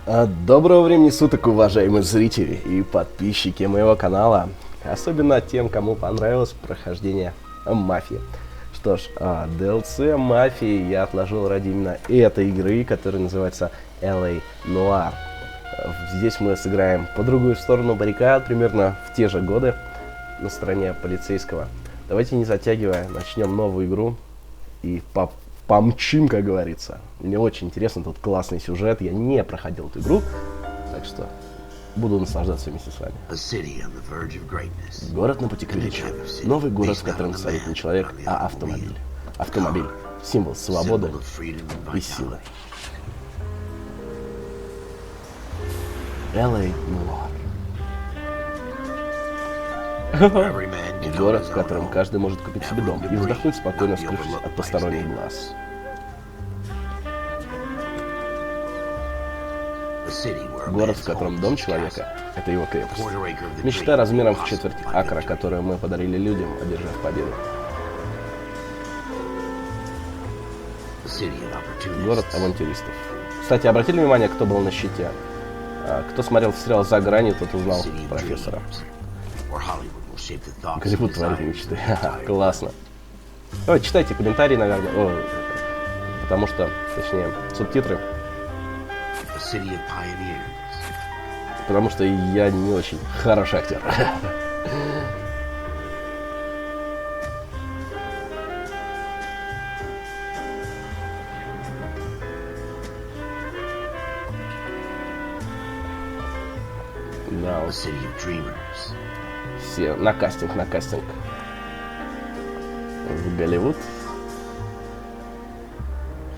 Доброго времени суток, уважаемые зрители и подписчики моего канала. Особенно тем, кому понравилось прохождение Мафии. Что ж, DLC Мафии я отложил ради именно этой игры, которая называется Noire. Здесь мы сыграем по другую сторону баррикад, примерно в те же годы, на стороне полицейского. Давайте, не затягивая, начнем новую игру и помчим, как говорится. Мне очень интересно, тут классный сюжет. Я не проходил эту игру, так что буду наслаждаться вместе с вами. Город на пути к величию. Новый город, в котором царит не человек, а автомобиль. Автомобиль — символ свободы и силы. Noire. Город, в котором каждый может купить себе дом и вздохнуть спокойно, скрывшись от посторонних глаз. Город, в котором дом человека — это его крепость. Мечта размером в четверть акра, которую мы подарили людям, одержав победу. Город авантюристов. Кстати, обратили внимание, кто был на щите? Кто смотрел сериал «За гранью», тот узнал профессора. Голливуд творит мечты. Классно. Ой, читайте комментарии, наверное. Потому что, точнее, субтитры. Потому что я не очень хороший актер. Да, вот. Все на кастинг. В Голливуд.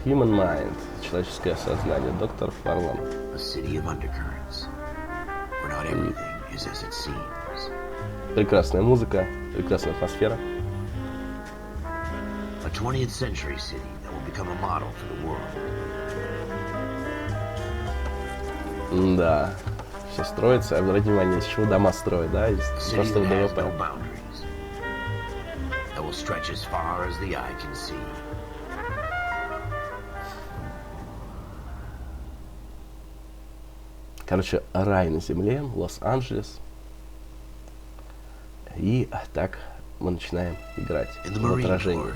Human Mind. Человеческое сознание. Доктор Фарлан. Прекрасная музыка, прекрасная атмосфера. Да, все строится. Обратите внимание, из чего дома строят, да? Просто ВДВП. Короче, рай на земле, Лос-Анджелес. И так мы начинаем играть в отражение.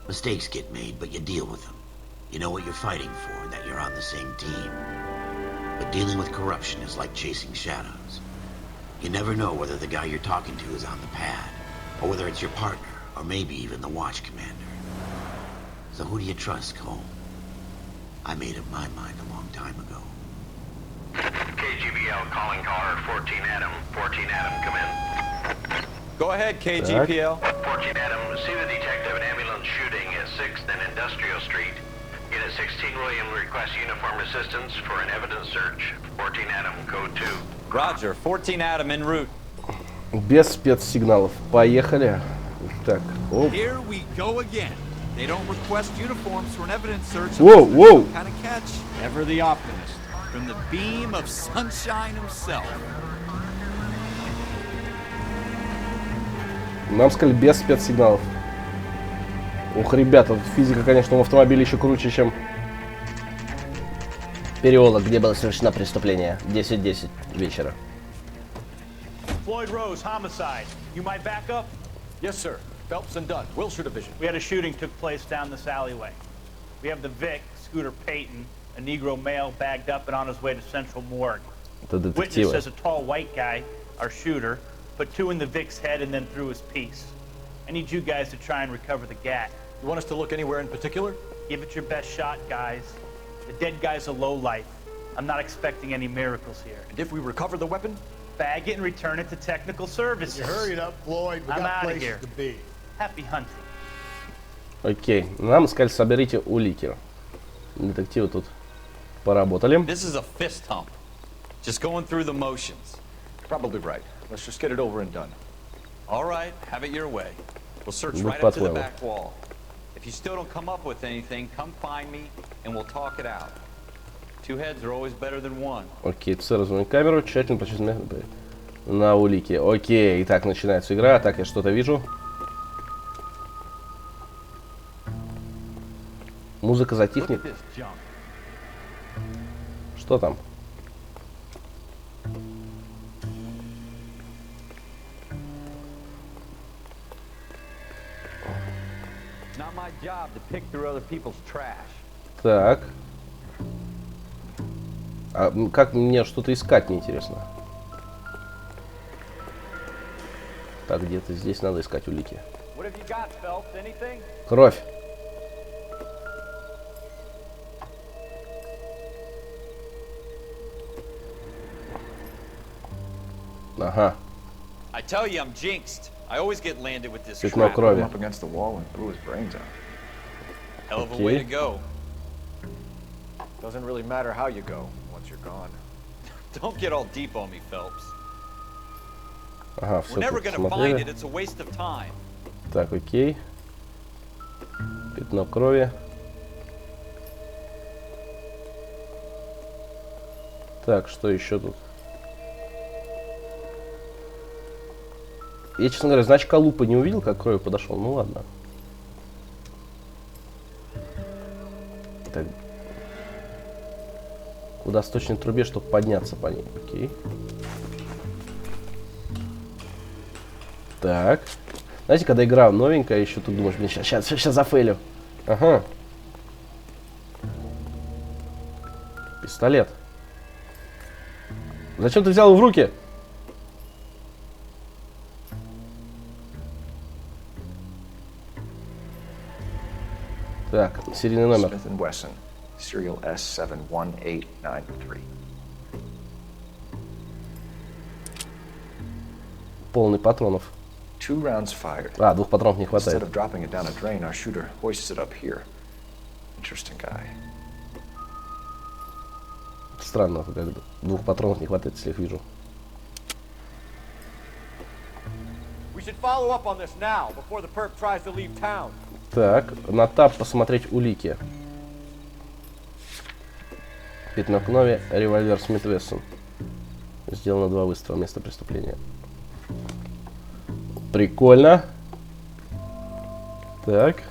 Mistakes get made, but you deal with them. You know what you're fighting for, that you're on the same team. But dealing with corruption is like chasing shadows. You never know whether the guy you're talking to is on the pad, or whether it's your partner, or maybe even the watch commander. So who do you trust, Cole? I made up my mind a long time ago. KGPL calling caller 14 Adam. 14 Adam, come in. Go ahead, KGPL. 14 Adam, see the detective an ambulance shooting at 6th and Industrial Street. Unit 16 William requests uniform assistance for an evidence search. 14 Adam, code 2. Roger, 14 Adam en route. Без спецсигналов. Поехали. Так. Оп. Here we go again. They don't request uniforms for an evidence search. Whoa. Kind of catch. Ever the optimist. From the beam of sunshine himself. Нам сказали без спецсигналов. Ух, ребята, физика, конечно, в автомобиле еще круче, чем переулок, где было совершено преступление. 10:10 вечера. Floyd Rose, homicide. You might back up? Yes, sir. Phelps and Dunn, Wilshire Division. We had a shooting took place down this alleyway. We have the Vic, Scooter Payton, a Negro male bagged up and on his way to Central Morgue. Это Witness детективы. says a tall white guy, our shooter, put 2 in the Vic's head and then threw his piece. I need you guys to try and recover the gat. You want us to look anywhere in particular? Give it your best shot, guys. The dead guy's a lowlife. I'm not expecting any miracles here. And if we recover the weapon? Bag it and return it to technical services. You hurry up, Floyd. We I'm got outta places here. to be. Happy hunting. Окей. Нам сказали, соберите улики. Детективы тут поработали. This is a fist hump. Just going through the motions. Probably right. Let's just get it over and done. All right, have it your way. We'll search Ну, right up to the по-твоему. back wall. If you still don't come up with anything, come find me and we'll talk it out. Two heads are always better than one. Окей, развернуть камеру, тщательно почувствовать на улики. Окей, итак, начинается игра. Так, я что-то вижу. Музыка затихнет. Что там? Not my job to pick through other people's trash. Так. А как мне что-то искать, мне интересно. Так, где-то здесь надо искать улики. What have you got, Phelps? Anything? Кровь. Ага. I tell you, I'm jinxed. I always get landed with this Пятно crap. крови. Up against the wall and blew his brains out. Hell of a way to go. Doesn't really matter how you go once you're gone. Don't get all deep on me, Phelps. Ага, We're все never тут gonna find it. смотрели. It's a waste of time. Так, окей. Пятно крови. Так, что еще тут? Я, честно говоря, значка лупы не увидел, как к крови подошел. Ну ладно. Так. Куда сточной трубе, чтобы подняться по ней. Окей. Так. Знаете, когда игра новенькая, еще тут думаешь, блин, сейчас зафейлю. Ага. Пистолет. Зачем ты взял его в руки? Так, серийный номер. Smith & Wesson, serial S71893. Полный патронов. 2 rounds fired. А, 2 патронов не Instead хватает. of dropping it down a drain, our shooter hoists it up here. Interesting guy. Странно, когда 2 патронов не хватает, если их вижу. We should follow up on this now, before the perp tries to leave town. Так, на таб посмотреть улики. Пятно крови, револьвер Смит Вессон. Сделано 2 выстрела, место преступления. Прикольно. Так.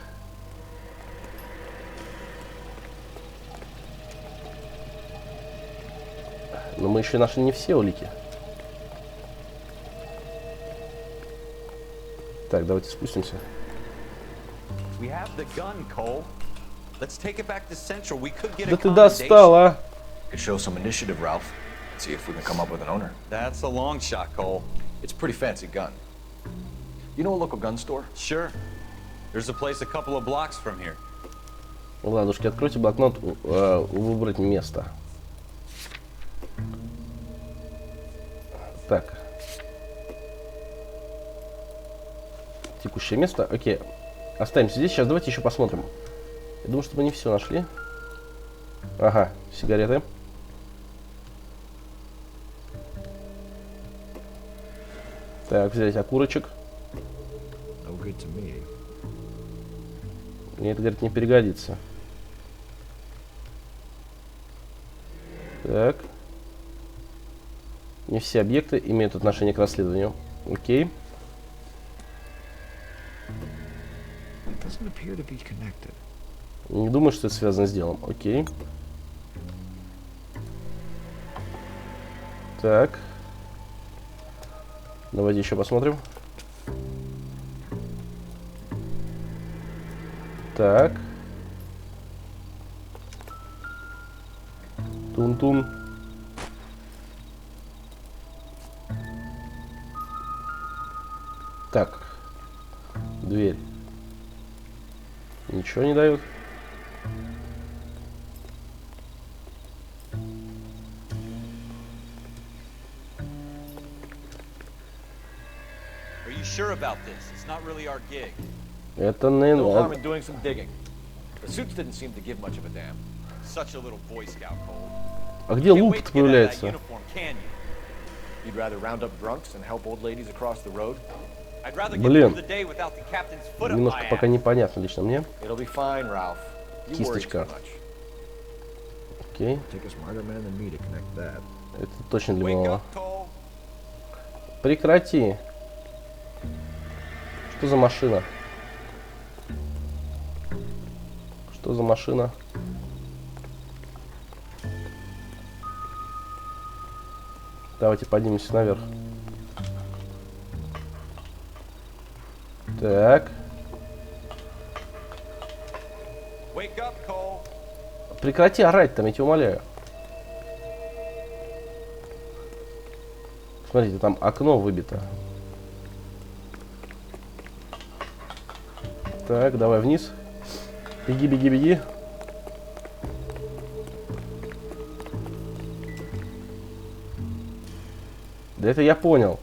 Но мы еще нашли не все улики. Так, давайте спустимся. We have the gun, Cole. Let's take it back to Central. We could get Да a ты достал, а! Could show some initiative, Ralph. See if we can come up with an owner. That's a long shot, Cole. It's a pretty fancy gun. You know a local gun store? Sure. There's a place a couple of blocks from here. Ладушки, откройте блокнот, выбрать место. Так. Текущее место. Окей. Оставимся здесь. Сейчас давайте еще посмотрим. Я думаю, что мы не все нашли. Ага, сигареты. Так, взять окурочек. No good to me. Мне это, говорит, не перегодится. Так. Не все объекты имеют отношение к расследованию. Окей. Doesn't appear to be connected. Не думаю, что это связано с делом. Окей. Так. Давайте еще посмотрим. Так. Тун-тун. Так. Дверь. Ничего не дают. Are you sure about this? It's not really our gig. Это, No harm наверное... in doing some digging. The suits didn't seem to give much of a damn. Such a little Boy Scout, Cole. А где Can't wait лук-то to get out of that появляется? uniform, can you? You'd rather round up drunks and help old ladies across the road? I'd rather get Блин. through the day without the captain's foot up Немножко my пока ass. непонятно лично мне. It'll be fine, Ralph. You worry too Кисточка. much. Окей. Take a smarter man than me to connect that. Это точно для Wake малого. up, Cole. Прекрати. Что за машина? Что за машина? Давайте поднимемся наверх. Так. Wake up, Cole. Прекрати орать там, я тебя умоляю. Смотрите, там окно выбито. Так, давай вниз. Беги, беги, беги. Да это я понял.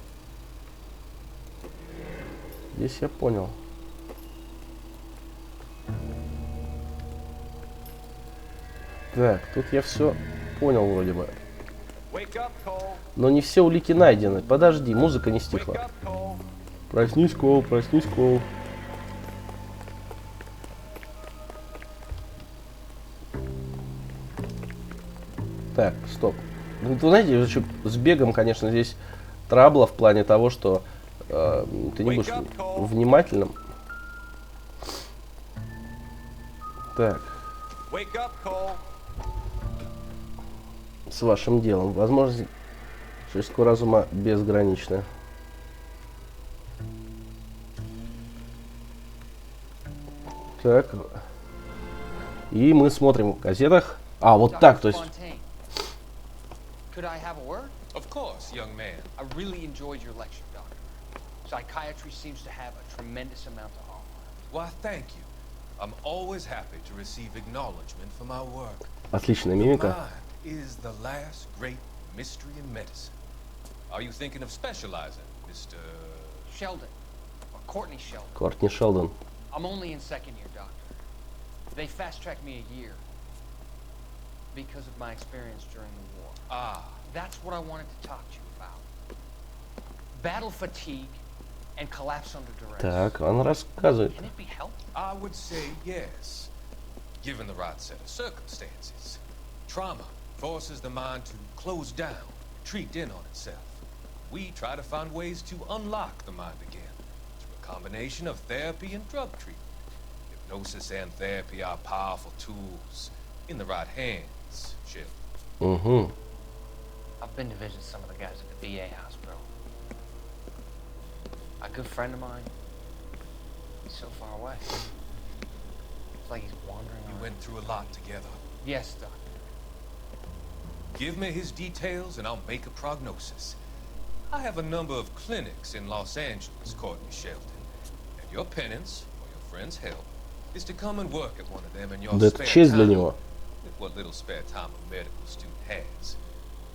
Здесь я понял. Так, тут я все понял вроде бы. Wake up, Cole. Но не все улики найдены. Подожди, музыка не Wake стихла. up, Cole. Проснись, Кол, проснись, Кол. Так, стоп. Ну, вы знаете, еще с бегом, конечно, здесь трабла в плане того, что ты не будешь внимательным. Так, Wake up, Cole. с вашим делом. Возможность человеческого разума безгранична. Так. И мы смотрим в газетах. А, вот так, то есть. Could I have a word? Of course, young man. I really enjoyed your lecture, Doctor. Psychiatry seems to have a tremendous amount to offer. Why, thank you. I'm always happy to receive acknowledgement for my work. Отличная мимика. Mind is the last great mystery in medicine. Are you thinking of specializing, Mr. Sheldon, or Courtney Sheldon. Кортни Шелдон. I'm only in second year, Doctor. They fast-tracked me a year because of my experience during the war. Ah, That's what I wanted to talk to you about. Battle fatigue and collapse under duress. Так, он рассказывает. Can it be helped? I would say yes, given the right set of circumstances. Trauma forces the mind to close down, retreat in on itself. We try to find ways to unlock the mind again through a combination of therapy and drug treatment. Hypnosis and therapy are powerful tools in the right hands, Shell. Угу. I've been to visit some of the guys at the VA hospital. A good friend of mine, he's so far away. It's like he's wandering We around. went through a lot together. Yes, Doctor. Give me his details and I'll make a prognosis. I have a number of clinics in Los Angeles, Courtney Sheldon. And your penance, or your friend's help, is to come and work at one of them in your Да это spare честь для time. него. With what little spare time a medical student has.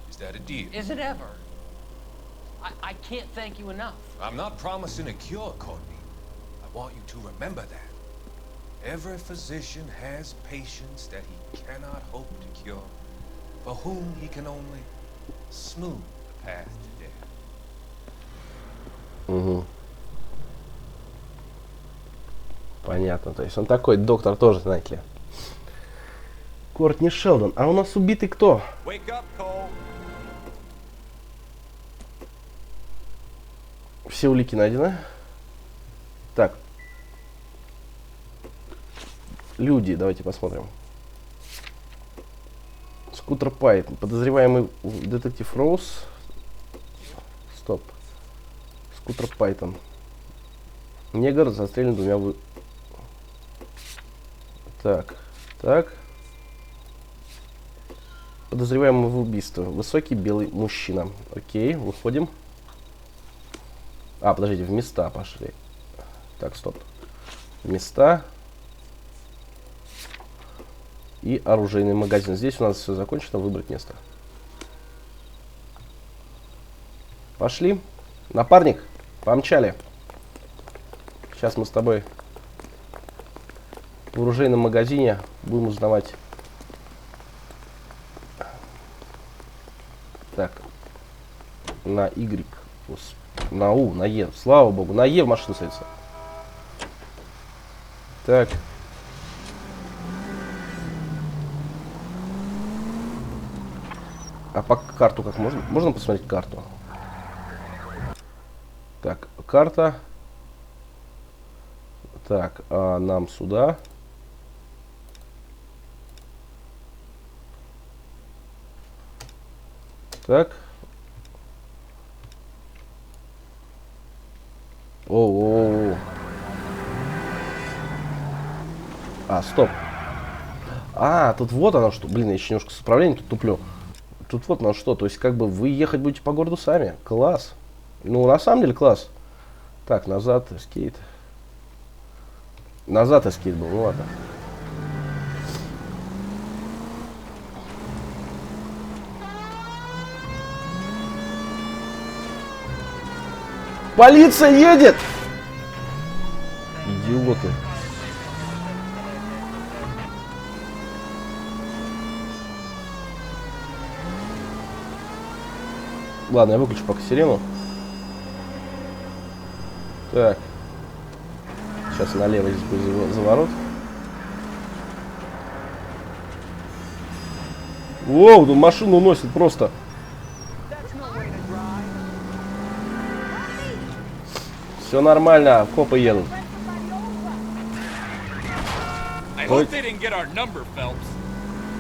Is that a deal? Is it ever? I can't thank you enough. I'm not promising a cure, Courtney. I want you to remember that. Every physician has patients that he cannot hope to cure, for whom he can only smooth the path to death. Угу. Понятно, то есть он такой доктор тоже, знаете ли. Кортни Шелдон. А у нас убитый кто? Wake up, Cole. Все улики найдены. Так. Люди, давайте посмотрим. Скутер Пайт. Подозреваемый детектив Роуз. Стоп. Скутер Пайтон. Негр застрелен двумя... Так. Так. Подозреваемый в убийстве. Высокий белый мужчина. Окей, выходим. А, подождите, в места пошли. Так, стоп. Места. И оружейный магазин. Здесь у нас все закончено. Выбрать место. Пошли. Напарник, помчали. Сейчас мы с тобой в оружейном магазине будем узнавать. Так. На Y. На У, на Е. Слава богу, на Е в машину садится. Так. А по карту как можно? Можно посмотреть карту? Так, карта. Так, а нам сюда. Так. Оу. А, стоп. А, тут вот оно что. Блин, я еще немножко с управлением тут туплю. Тут вот оно что. То есть, как бы вы ехать будете по городу сами. Класс. Ну, на самом деле, класс. Так, назад, эскейт. Назад эскейт был, ну ладно. Полиция едет! Идиоты. Ладно, я выключу пока сирену. Так. Сейчас налево здесь будет заворот. Воу, тут машину уносит просто. Все нормально, копы едут. Ты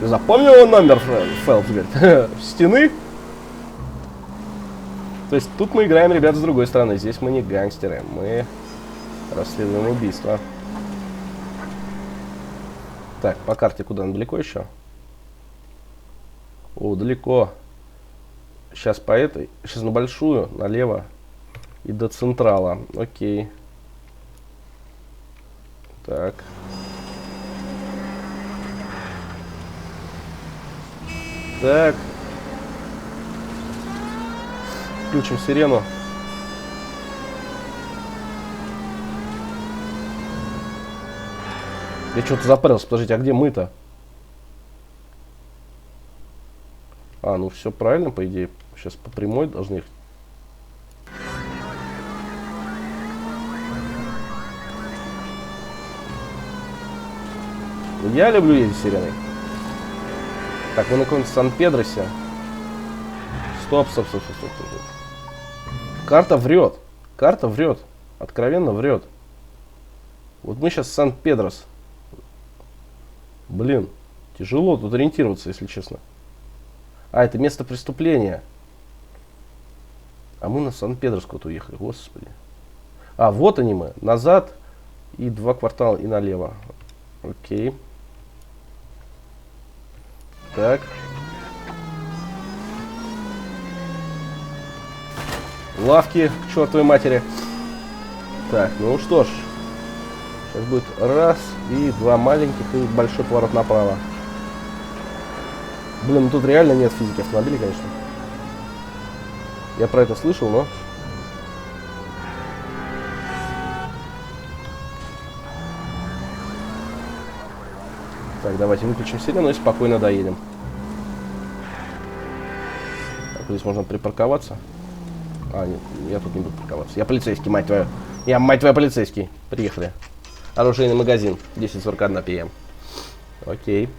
запомнил его номер, Фелпс, говорит? Стены? То есть тут мы играем, ребят, с другой стороны. Здесь мы не гангстеры, мы расследуем убийство. Так, по карте куда? Далеко еще? О, далеко. Сейчас по этой. Сейчас на большую, налево. И до централа. Окей. Так. Так. Включим сирену. Я что-то запарился. Подождите, а где мы-то? А, ну все правильно, по идее. Сейчас по прямой должны ехать. Я люблю ездить сиреной. Так, мы на каком-нибудь Сан-Педросе. Стоп. Карта врет. Карта врет. Откровенно врет. Вот мы сейчас Сан-Педрос. Блин, тяжело тут ориентироваться, если честно. А, это место преступления. А мы на Сан-Педрос куда-то уехали, господи. А, вот они мы. Назад и 2 квартала и налево. Окей. Так. Лавки к чертовой матери. Так, ну что ж. Сейчас будет раз и 2 маленьких и большой поворот направо. Блин, ну тут реально нет физики автомобилей, конечно. Я про это слышал, но... Так, давайте выключим сирену и спокойно доедем. Так, здесь можно припарковаться. А, нет, я тут не буду парковаться. Я полицейский, мать твою. Я, мать твоя, полицейский. Приехали. Оружейный магазин. 10:41 п.м. Окей.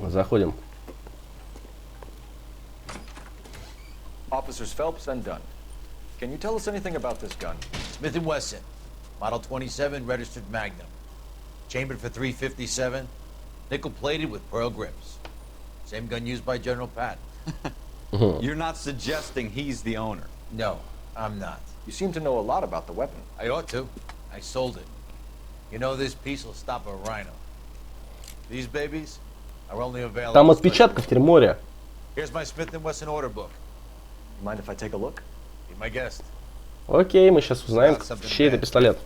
Заходим. Officers Phelps and Dunn. Can you tell us anything about this gun? Smith & Wesson, Model 27, registered Magnum. Chambered for .357, nickel-plated with pearl grips. Same gun used by General Patton. You're not suggesting he's the owner? No, I'm not. You seem to know a lot about the weapon. I ought to. I sold it. You know this piece will stop a rhino. These babies are only available... Там отпечатков теперь море. Here's my Smith & Wesson order book. You mind if I take a look? Be my guest. Окей, мы сейчас узнаем, чей это пистолет.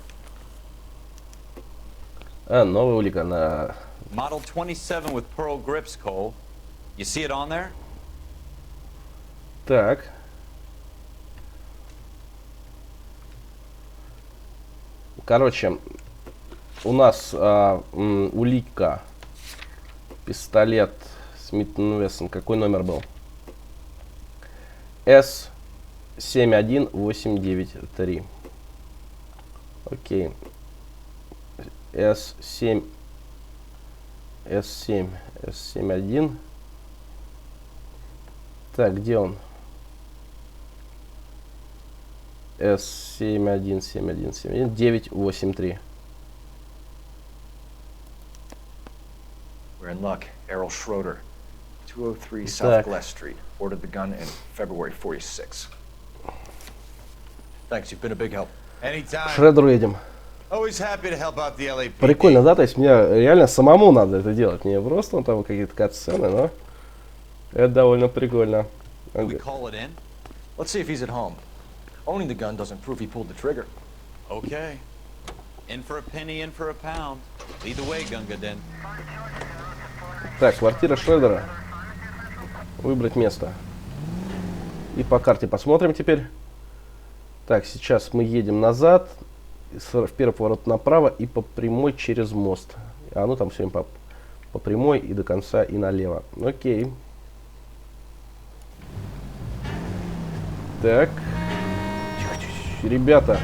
А, новая улика на... Model 27 with pearl grips, Cole. You see it on there? Так. Короче, у нас улика. Пистолет Смит & Вессон. Какой номер был? S71893. Окей. S7. Так, где он? S717171983. We're in luck. Errol Schroeder. 203 South Glass Street. Ordered the gun in February 46. Thanks, you've been a big help. К Anytime. Шредеру едем. Always happy to help out the LAPD. Прикольно, да? То есть мне реально самому надо это делать. Не просто там какие-то катсцены, но это довольно прикольно. We call it in? Let's see if he's at home. Owning the gun doesn't prove he pulled the trigger. Okay. In for a penny, in for a pound. Lead the way, Gunga Den. Так, квартира Шредера. Выбрать место. И по карте посмотрим теперь. Так, сейчас мы едем назад. В первый поворот направо и по прямой через мост. А оно там все время по прямой и до конца и налево. Окей. Так. Тихо-тихо, ребята.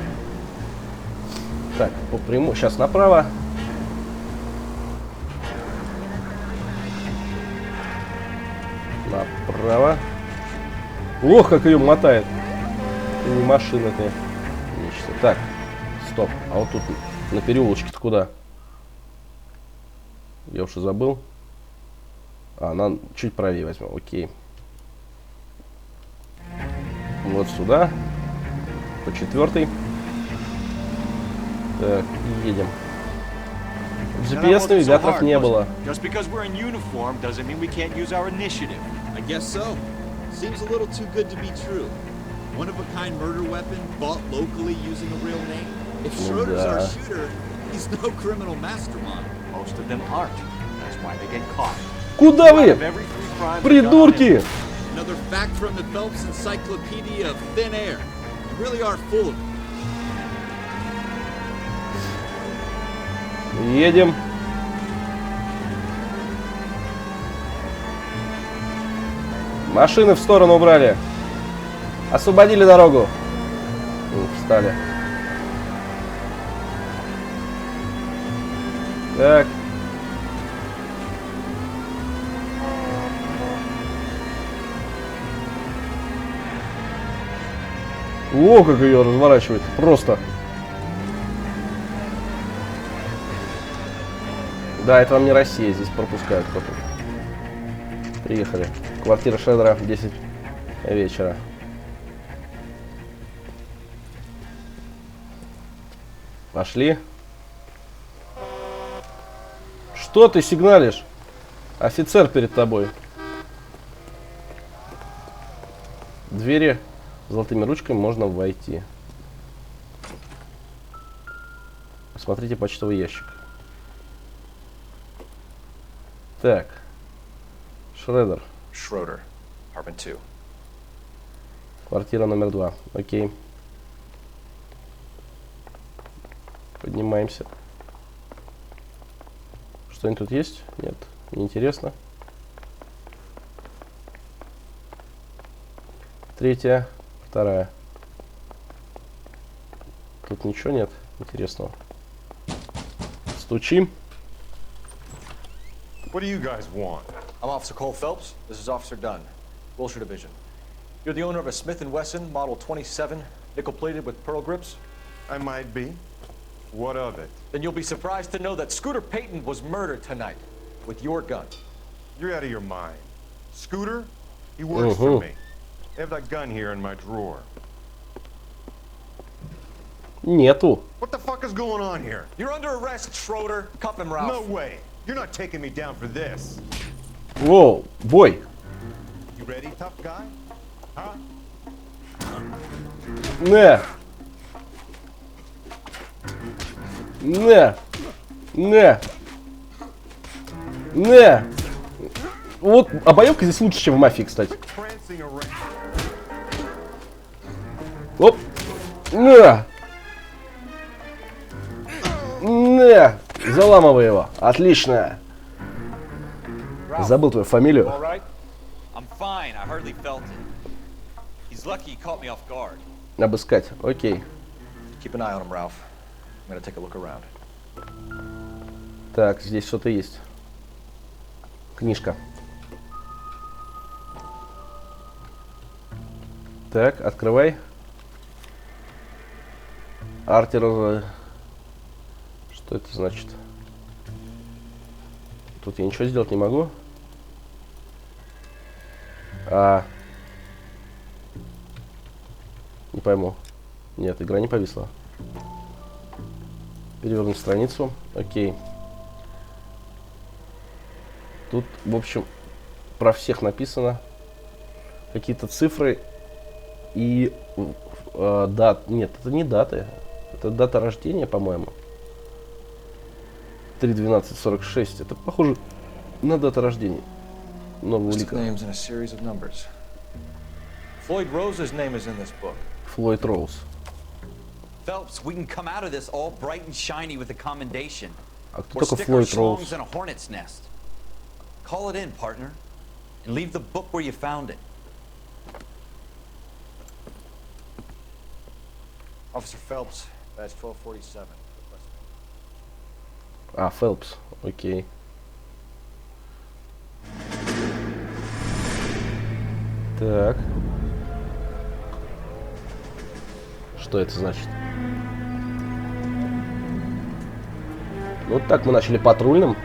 Так, по прямой. Сейчас направо. Направо. Ох, как ее мотает. Не машина ты. Нечто. Так, стоп. А вот тут на переулочке-то куда? Я уже забыл. А, она чуть правее возьмем. Окей. Вот сюда. По 4-й. Так, и едем. GPS навигаторов не было. Just because we're in uniform doesn't mean we can't use our initiative. I guess so. Seems a little too good to be true. One-of-a-kind murder weapon bought locally using a real name. If Schroeder's our shooter, he's no criminal mastermind. Most of them aren't. That's why they get caught. Куда вы, Every three crimes придурки? Another fact from the Phelps Encyclopedia of Thin Air. You really are full of it. Едем. Машины в сторону убрали. Освободили дорогу. Встали. Так. О, как ее разворачивает. Просто. Да, это вам не Россия. Здесь пропускают кто-то. Приехали. Квартира Шредера, 10 вечера. Пошли. Что ты сигналишь? Офицер перед тобой. Двери с золотыми ручками можно войти. Посмотрите почтовый ящик. Так. Шредер. Schroeder, apartment 2. Квартира номер 2. Окей. Поднимаемся. Что-нибудь тут есть? Нет. Неинтересно. 3-я, 2-я. Тут ничего нет интересного. Стучим. What do you guys want? I'm Officer Cole Phelps. This is Officer Dunn, Wilshire Division. You're the owner of a Smith & Wesson Model 27, nickel-plated with pearl grips? I might be. What of it? Then you'll be surprised to know that Scooter Payton was murdered tonight with your gun. You're out of your mind. Scooter? He works for me. I have that gun here in my drawer. Нету. What the fuck is going on here? You're under arrest, Schroeder. Cuff him, Ralph. No way. You're not taking me down for this. Воу, бой. You ready, tough guy? Huh? Не. Не. Не. Не. Вот обоевка здесь лучше, чем в Мафии, кстати. Оп. Не. Не. Заламывай его. Отлично. Забыл твою фамилию. Обыскать. Окей. Keep an eye on him, Ralph. I'm gonna take a look around. Так, здесь что-то есть. Книжка. Так, открывай. Артер. Что это значит? Тут я ничего сделать не могу. Не пойму. Нет, игра не повисла. Перевернуть страницу. Окей. Тут, в общем, про всех написано. Какие-то цифры и дат. Нет, это не даты. Это дата рождения, по-моему. 3/12/46. Это похоже на дату рождения. Нового улика. Floyd Rose's name is in this book. Флойд Роуз. Phelps, we can come out of this all bright and shiny with a commendation. А кто Or такой stick our Флойд Роуз? schlongs in a hornet's nest. Call it in, partner. And leave the book where you found it. Officer Phelps, badge 1247. А, Фелпс. Окей. Так. Что это значит? Ну, вот так мы начали патрульным.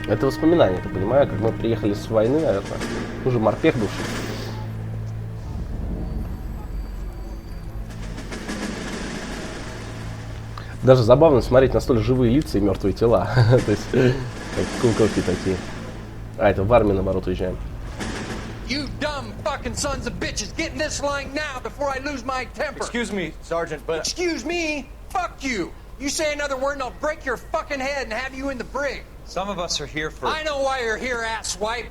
Это воспоминания, ты понимаешь, как мы приехали с войны, наверное. Уже морпех бывший. Даже забавно смотреть на столь живые лица и мертвые тела. То есть, как куколки такие. А, это в армии, наоборот, уезжаем. You dumb fucking sons of bitches, get in this line now before I lose my temper. Excuse me, Sergeant, but... Excuse me? Fuck you. You say another word and I'll break your fucking head and have you in the brig. Some of us are here for... I know why you're here, asswipe.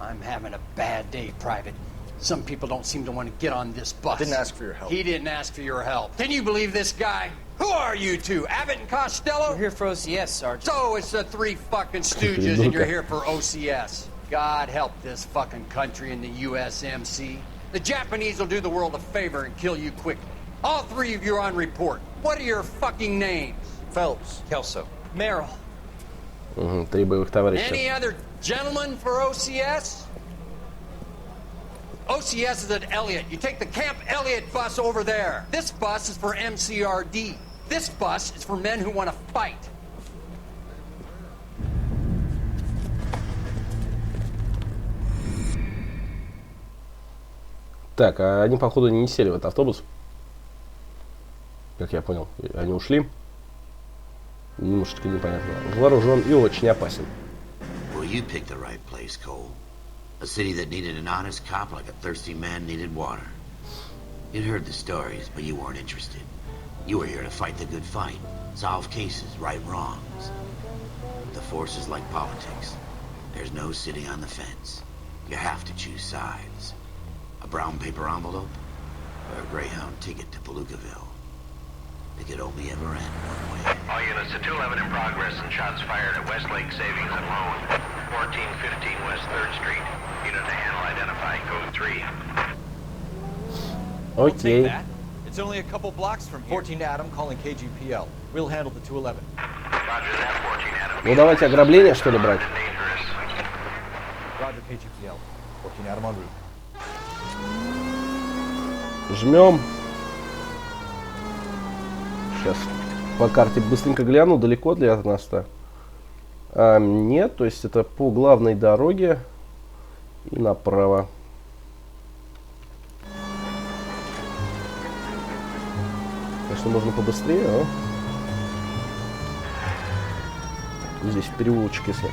I'm having a bad day, Private. Some people don't seem to want to get on this bus. Didn't ask for your help. He didn't ask for your help. Can you believe this guy? Who are you two? Abbott and Costello? We're here for OCS, Sergeant. So it's the three fucking stooges and you're here for OCS. God help this fucking country and the USMC. The Japanese will do the world a favor and kill you quickly. All three of you are on report. What are your fucking names? Phelps. Kelso. Merrill. Угу, 3 боевых товарища. Any other gentlemen for OCS? OCS is at Elliott. You take the Camp Elliott bus over there. This bus is for MCRD. This bus is for men who want to fight. Так, а они, походу, не сели в этот автобус. Как я понял. Они ушли. Немножечко непонятно. Вооружен и очень опасен. Well, you picked the right place, Cole. A city that needed an honest cop like a thirsty man needed water. You'd heard the stories, but you weren't interested. You were here to fight the good fight, solve cases, right wrongs. The force is like politics. There's no sitting on the fence. You have to choose sides. A brown paper envelope or a Greyhound ticket to Palookaville. It could only ever end one way. All units to 211 in progress and shots fired at Westlake Savings and Loan, 1415 West 3rd Street. Unit to handle identify code 3. Окей. It's only a couple blocks from here. 14 Adam calling KGPL. We'll handle the 211. Roger that, 14 Adam. Ну давайте ограбление, что ли, брать? Roger KGPL. 14 Adam en route. Жмем. Сейчас по карте быстренько гляну, далеко для нас-то. Нет, то есть это по главной дороге и направо. Конечно, можно побыстрее, но здесь в переулочек, если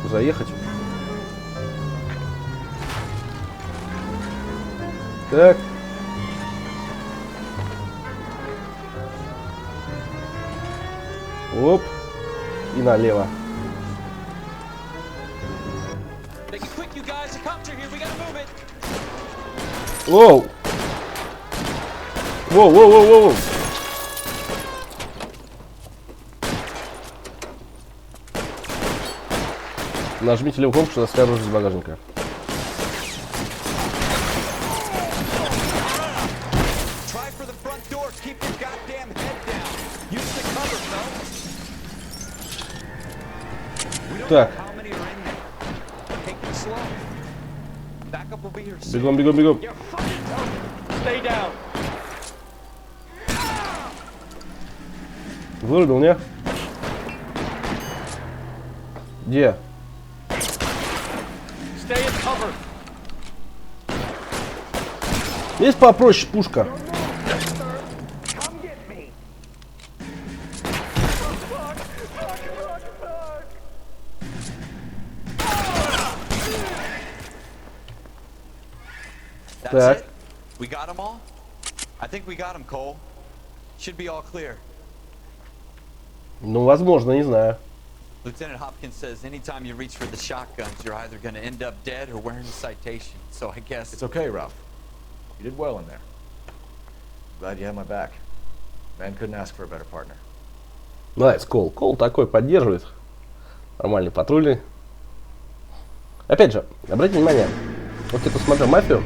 заехать. Так. Оп. И налево. Воу. Воу, воу, воу, воу. Нажмите левую кнопку, чтобы достать оружие из багажника. Так. Бегом, бегом, бегом. Вырубил, не? Где? Здесь попроще пушка. That's it? We got them all? I think we got them, Cole. Should be all clear. Ну, возможно, не знаю. Lieutenant Hopkins says anytime you reach for the shotguns, you're either going to end up dead or wearing a citation. So I guess... It's okay, Ralph. You did well in there. Glad you had my back. Man couldn't ask for a better partner. Нравится Кол. Кол такой поддерживает. Нормальный патрульный. Опять же, обратите внимание. Вот я посмотрел «Мафию».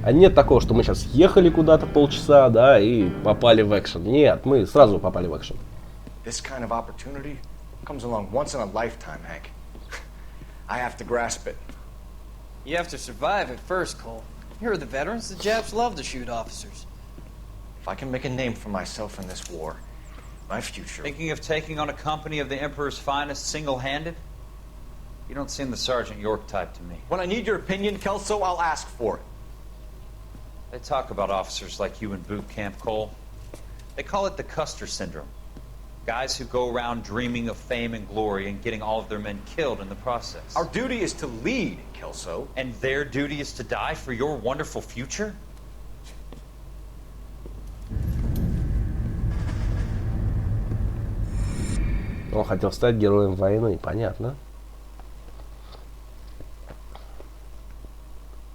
А нет такого, что мы сейчас ехали куда-то полчаса, да, и попали в экшен. Нет, мы сразу попали в экшен. This kind of opportunity comes along once in a lifetime, Hank. I have to grasp it. You have to survive it first, Cole. Here are the veterans. The Japs love to shoot officers. If I can make a name for myself in this war, my future... Thinking of taking on a company of the Emperor's finest single-handed? You don't seem the Sergeant York type to me. When I need your opinion, Kelso, I'll ask for it. They talk about officers like you in boot camp, Cole. They call it the Custer syndrome. Guys who go around dreaming of fame and glory and getting all of their men killed in the process. Our duty is to lead, Kelso. And their duty is to die for your wonderful future? Он хотел стать героем войны, понятно.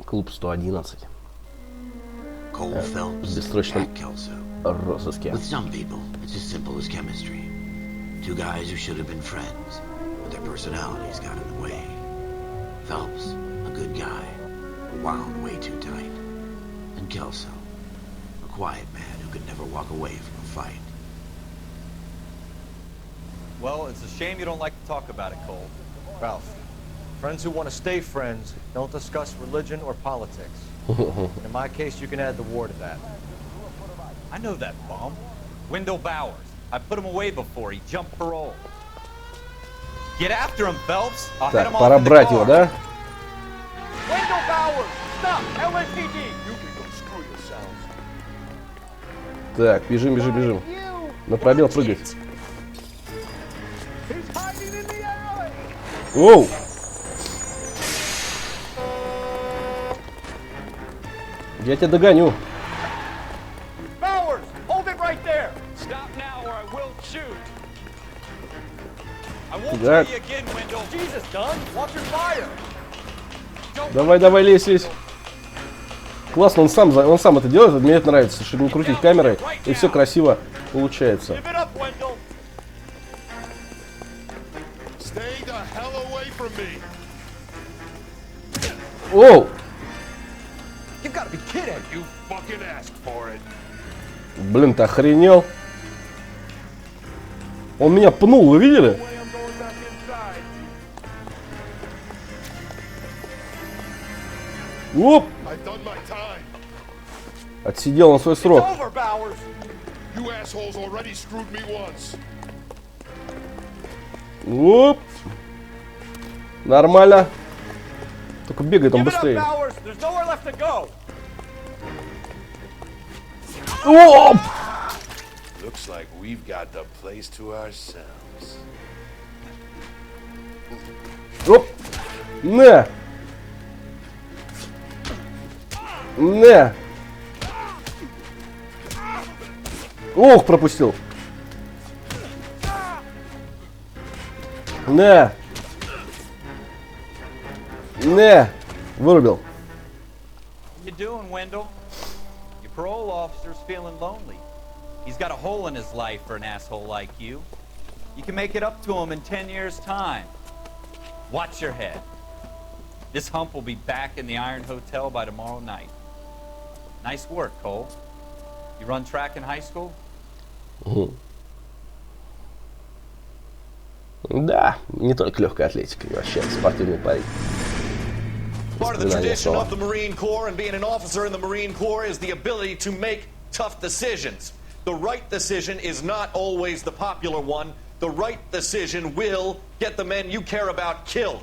Клуб 111. Cole Phelps, бессрочном Jack Kelso. розыске. With some people, it's as simple as chemistry. Two guys who should have been friends, but their personalities got in the way. Phelps, a good guy, wound way too tight. And Kelso, a quiet man who could never walk away from a fight. Well, it's a shame you don't like to talk about it, Cole. Ralph, friends who want to stay friends don't discuss religion or politics. In my case, you can add the war to that. I know that bum. Wendell Bowers. I put him away before. He jumped parole. Get after him, Phelps. I'll head Так, him пора off in the брать car. его, да? Wendell Bowers! Stop! LAPD! You can go screw yourselves. Так, бежим, бежим, бежим. На пробел прыгать. He's hiding in the alley! Оу! Я тебя догоню. Bowers! Hold it right there! Stop now or I will shoot. I won't Так. try you again, Wendell. Jesus, Dunn! Watch your fire! Давай, давай, лезь, лезь. Классно, он сам это делает. Мне это нравится, чтобы не крутить камерой. И все красиво получается. Give it up, Wendell! Stay the hell away from me. Оу! You've got to be kidding. You fucking asked for it. Блин, ты охренел. Он меня пнул, вы видели? Оп! I've done my time. Отсидел он свой срок. Over, Bowers! You assholes already screwed me once. Оп! Нормально. Только бегает он Give it up, быстрее. Bowers! There's nowhere left to go! Оп! Looks like we've got the place to ourselves. Оп! На! На! Ох, пропустил. На! На! Вырубил. What you doing, Wendell? Your parole officer's feeling lonely. He's got a hole in his life for an asshole like you. You can make it up to him in 10 years' time. Watch your head. This hump will be back in the Iron Hotel by tomorrow night. Nice work, Cole. You run track in high school? Да, не только легкая атлетика, и вообще спортивный парень. Part of the tradition of the Marine Corps and being an officer in the Marine Corps is the ability to make tough decisions. The right decision is not always the popular one. The right decision will get the men you care about killed.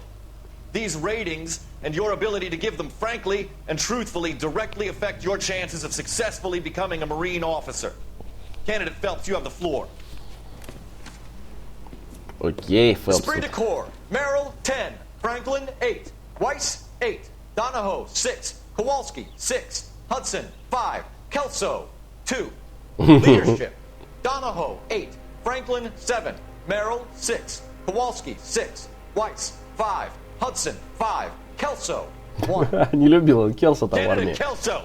These ratings and your ability to give them frankly and truthfully directly affect your chances of successfully becoming a Marine officer. Candidate Phelps, you have the floor. Окей, Фелпс. Esprit de Corps, Merrill, 10. Franklin, 8. Weiss, 8. Donahoe, 6. Kowalski, 6. Hudson, 5. Kelso, 2. Leadership, Donahoe, 8. Franklin, 7. Merrill, 6. Kowalski, 6. Weiss, 5. Hudson, 5. Kelso, 1. Не любил он Келса там в армии. Candidate Kelso.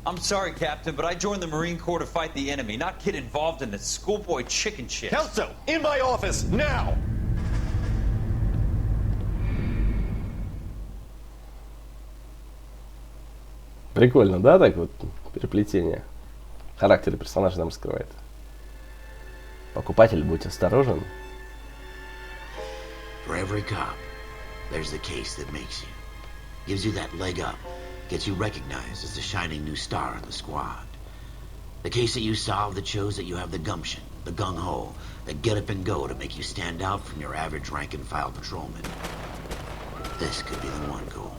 I'm sorry, Captain, but I joined the Marine Corps to fight the enemy, not get involved in this schoolboy chicken shit. Kelso, in my office, now! Прикольно, да, так вот переплетение характера персонажа нам раскрывает. Покупатель, будь осторожен. For every cop, there's the case that makes you. Gives you that leg up. Gets you recognized as the shining new star in the squad. The case that you solve that shows that you have the gumption, the gung-ho, the get up and go to make you stand out from your average rank-and-file patrolman. This could be the one, Cole.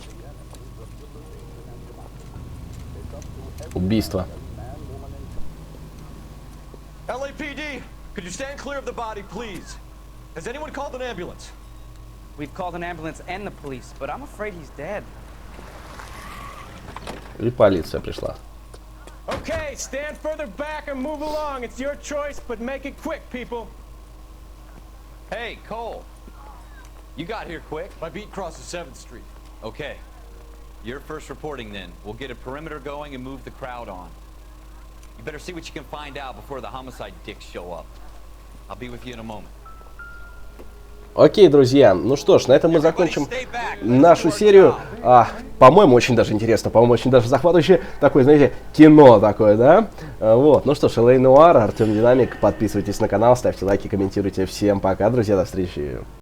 Убийство. LAPD, could you stand clear of the body, please? Has anyone called an ambulance? We've called an ambulance and the police, but I'm afraid he's dead. И полиция пришла. Okay, stand further back and move along. It's your choice, but make it quick, people. Hey, Cole. You got here quick. My beat crosses 7th Street. Okay. You're first reporting then. We'll get a perimeter going and move the crowd on. You better see what you can find out before the homicide dicks show up. I'll be with you in a moment. Окей, друзья, ну что ж, на этом мы закончим нашу серию. По-моему, очень даже интересно, по-моему, очень даже захватывающее. Такое, знаете, кино такое, да? Вот, ну что ж, Noire, Артем, Динамик. Подписывайтесь на канал, ставьте лайки, комментируйте. Всем пока, друзья, до встречи.